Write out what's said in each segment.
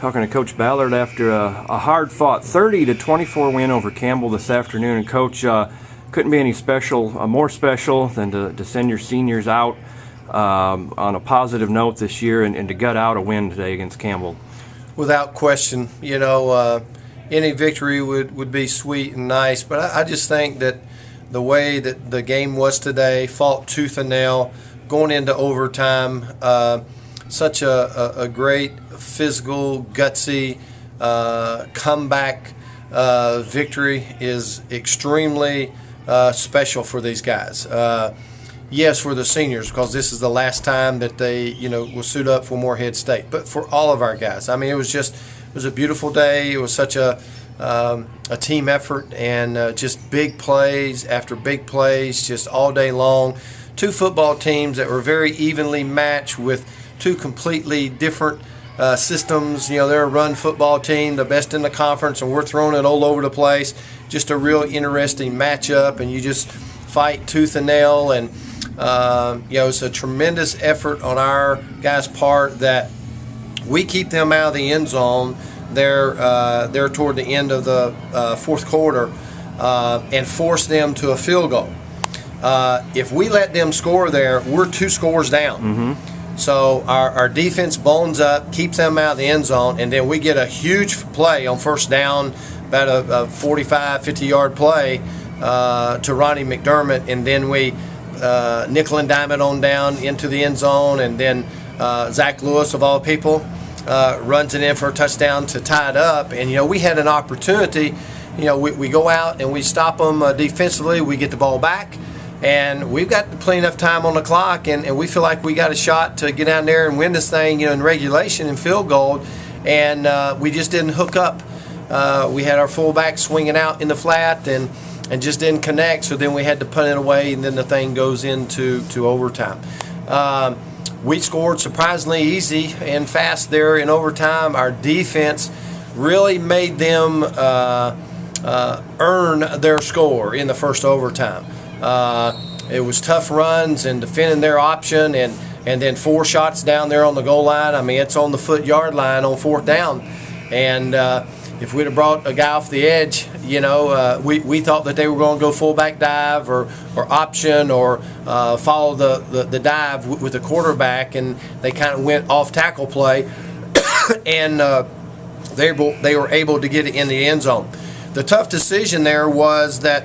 talking to Coach Ballard after a hard-fought 30-24 win over Campbell this afternoon. And Coach, couldn't be any more special than to send your seniors out on a positive note this year and to gut out a win today against Campbell. Without question, any victory would be sweet and nice, but I just think that the way that the game was today, fought tooth and nail, going into overtime, such a great physical, gutsy comeback victory is extremely special for these guys. Yes, for the seniors, because this is the last time that they, will suit up for Morehead State. But for all of our guys, I mean, it was a beautiful day. It was such a team effort, and just big plays after big plays, just all day long. Two football teams that were very evenly matched with two completely different systems. They're a run football team, the best in the conference, and we're throwing it all over the place. Just a real interesting matchup, and you just fight tooth and nail. And it's a tremendous effort on our guys' part that we keep them out of the end zone. They're toward the end of the fourth quarter and force them to a field goal. If we let them score there, we're 2 scores down. Mm-hmm. So our defense bones up, keeps them out of the end zone, and then we get a huge play on first down, about a 45, 50-yard play to Ronnie McDermott, and then we nickel and dime it on down into the end zone, and then Zach Lewis, of all people, runs it in for a touchdown to tie it up. And, we had an opportunity. We go out and we stop them defensively. We get the ball back, and we've got plenty enough time on the clock, and we feel like we got a shot to get down there and win this thing, in regulation and field goal. And we just didn't hook up. We had our fullback swinging out in the flat and just didn't connect, so then we had to punt it away, and then the thing goes into overtime. We scored surprisingly easy and fast there in overtime. Our defense really made them earn their score in the first overtime. It was tough runs and defending their option, and then 4 shots down there on the goal line. I mean, it's on the yard line on 4th down. And if we'd have brought a guy off the edge, we thought that they were going to go fullback dive or option or follow the dive with the quarterback, and they kind of went off tackle play, and they were able to get it in the end zone. The tough decision there was that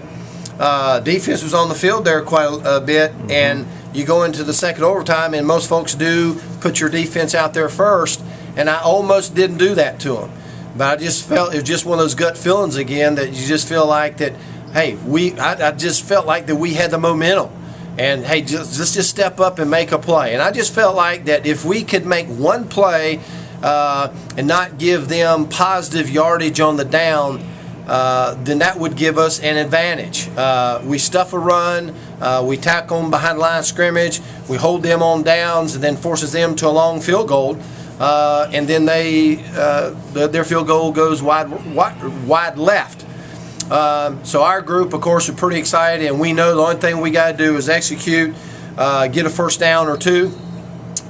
defense was on the field there quite a bit, and you go into the second overtime, and most folks do put your defense out there first, and I almost didn't do that to them. But I just felt it was just one of those gut feelings again that you just feel like that, hey, I just felt like that we had the momentum. And, hey, let's just step up and make a play. And I just felt like that if we could make one play and not give them positive yardage on the down, then that would give us an advantage. We stuff a run, we tackle them behind the line of scrimmage, we hold them on downs, and then forces them to a long field goal. And then their field goal goes wide left. So our group, of course, are pretty excited, and we know the only thing we got to do is execute, get a first down or 2,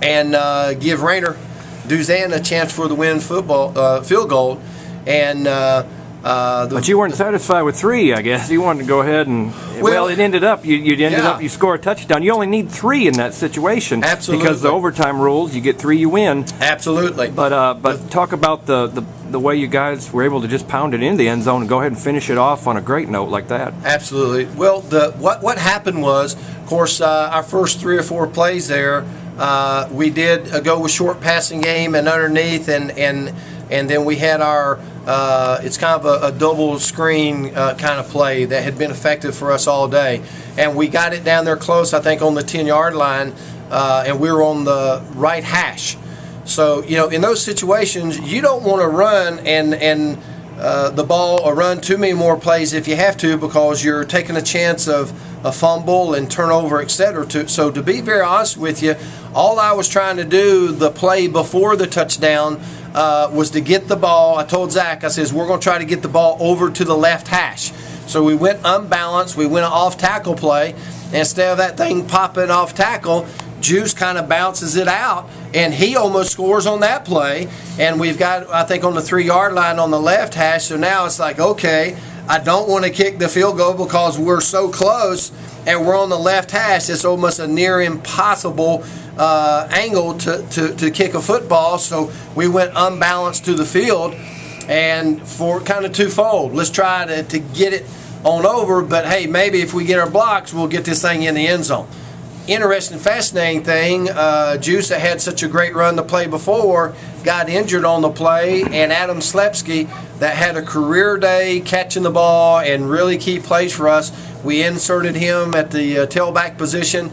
and give Rayner Duzan a chance for the win field goal. And but you weren't satisfied with 3, I guess. You wanted to go ahead and it ended up you score a touchdown. You only need 3 in that situation. Absolutely. Because the overtime rules, you get 3, you win. Absolutely. But talk about the way you guys were able to just pound it in the end zone and go ahead and finish it off on a great note like that. Absolutely. Well, what happened was, of course, our first 3 or 4 plays there, we did go with short passing game and underneath, and then we had our it's kind of a double screen kind of play that had been effective for us all day. And we got it down there close, I think, on the 10-yard line, and we were on the right hash. So, in those situations, you don't want to run and the ball or run too many more plays if you have to, because you're taking a chance of a fumble and turnover, etc. So to be very honest with you, all I was trying to do the play before the touchdown was to get the ball. I told Zach, I says, we're going to try to get the ball over to the left hash. So we went unbalanced. We went off tackle play. And instead of that thing popping off tackle, Juice kind of bounces it out, and he almost scores on that play. And we've got, I think, on the 3-yard line on the left hash. So now it's like, okay, I don't want to kick the field goal because we're so close and we're on the left hash. It's almost a near impossible angle to kick a football. So we went unbalanced to the field, and for kind of twofold. Let's try to get it on over, but hey, maybe if we get our blocks, we'll get this thing in the end zone. Interesting, fascinating thing, Juice, that had such a great run the play before, got injured on the play, and Adam Slepsky, that had a career day catching the ball and really key plays for us. We inserted him at the tailback position.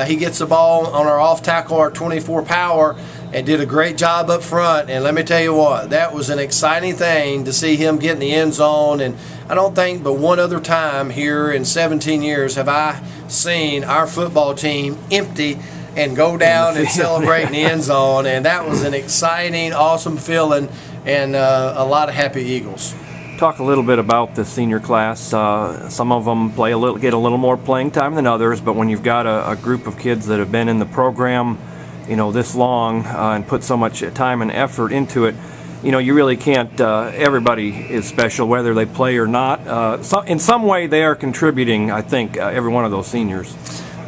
He gets the ball on our off tackle, our 24 power, and did a great job up front. And let me tell you what, that was an exciting thing to see him get in the end zone. And I don't think but one other time here in 17 years have I seen our football team empty and go down and celebrate in the end zone. And that was an exciting, awesome feeling, and a lot of happy Eagles. Talk a little bit about the senior class. Some of them get a little more playing time than others, but when you've got a group of kids that have been in the program, this long and put so much time and effort into it, you really can't. Everybody is special, whether they play or not. In some way, they are contributing. I think every one of those seniors.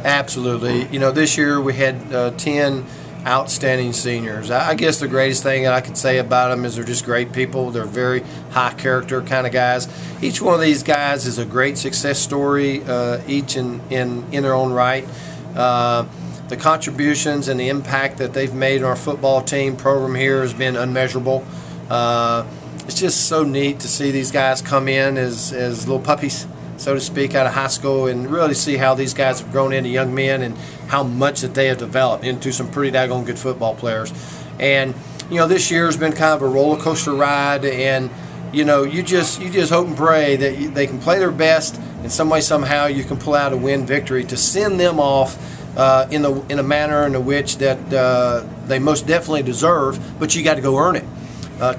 Absolutely. This year we had 10 outstanding seniors. I guess the greatest thing that I could say about them is they're just great people. They're very high character kind of guys. Each one of these guys is a great success story, each in their own right. The contributions and the impact that they've made on our football team program here has been unmeasurable. It's just so neat to see these guys come in as little puppies, so to speak, out of high school, and really see how these guys have grown into young men and how much that they have developed into some pretty daggone good football players. And this year has been kind of a roller coaster ride, and you just hope and pray that they can play their best in some way, somehow you can pull out a win victory to send them off in a manner in which that they most definitely deserve, but you got to go earn it.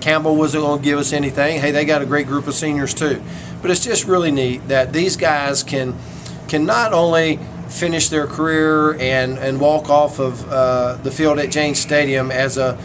Campbell wasn't going to give us anything. Hey, they got a great group of seniors too. But it's just really neat that these guys can not only finish their career and walk off of the field at James Stadium as a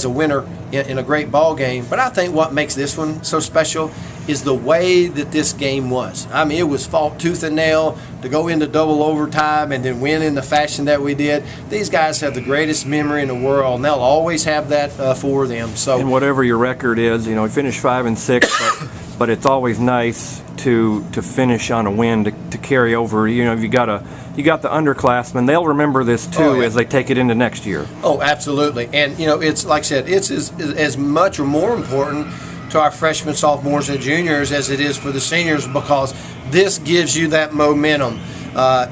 winner in a great ball game, but I think what makes this one so special is the way that this game was. I mean, it was fought tooth and nail to go into double overtime and then win in the fashion that we did. These guys have the greatest memory in the world, and they'll always have that for them. So, and whatever your record is, we finished 5-6, but it's always nice to finish on a win to carry over. You got the underclassmen. They'll remember this too as they take it into next year. Oh, absolutely. And it's like I said, it's as much or more important to our freshmen, sophomores, and juniors as it is for the seniors, because this gives you that momentum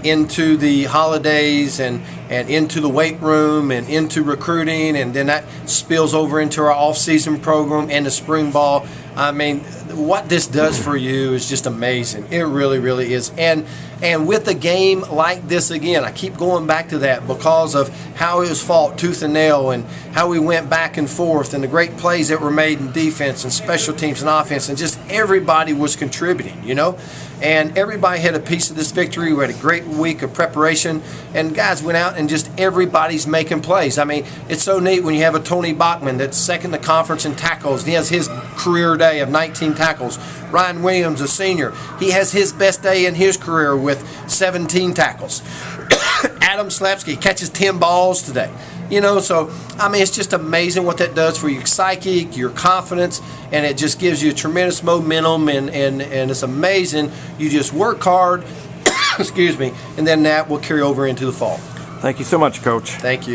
into the holidays and into the weight room and into recruiting, and then that spills over into our off-season program and the spring ball. I mean, what this does for you is just amazing. It really, really is. And with a game like this, again, I keep going back to that because of how it was fought tooth and nail and how we went back and forth and the great plays that were made in defense and special teams and offense, and just everybody was contributing, and everybody had a piece of this victory. We had a great week of preparation, and guys went out and just everybody's making plays. I mean, it's so neat when you have a Tony Bachman that's second in the conference in tackles. He has his career day of 19 tackles. Ryan Williams, a senior, he has his best day in his career with 17 tackles. Adam Slepsky catches 10 balls today. So, I mean, it's just amazing what that does for your psyche, your confidence, and it just gives you tremendous momentum, and it's amazing. You just work hard, excuse me, and then that will carry over into the fall. Thank you so much, Coach. Thank you.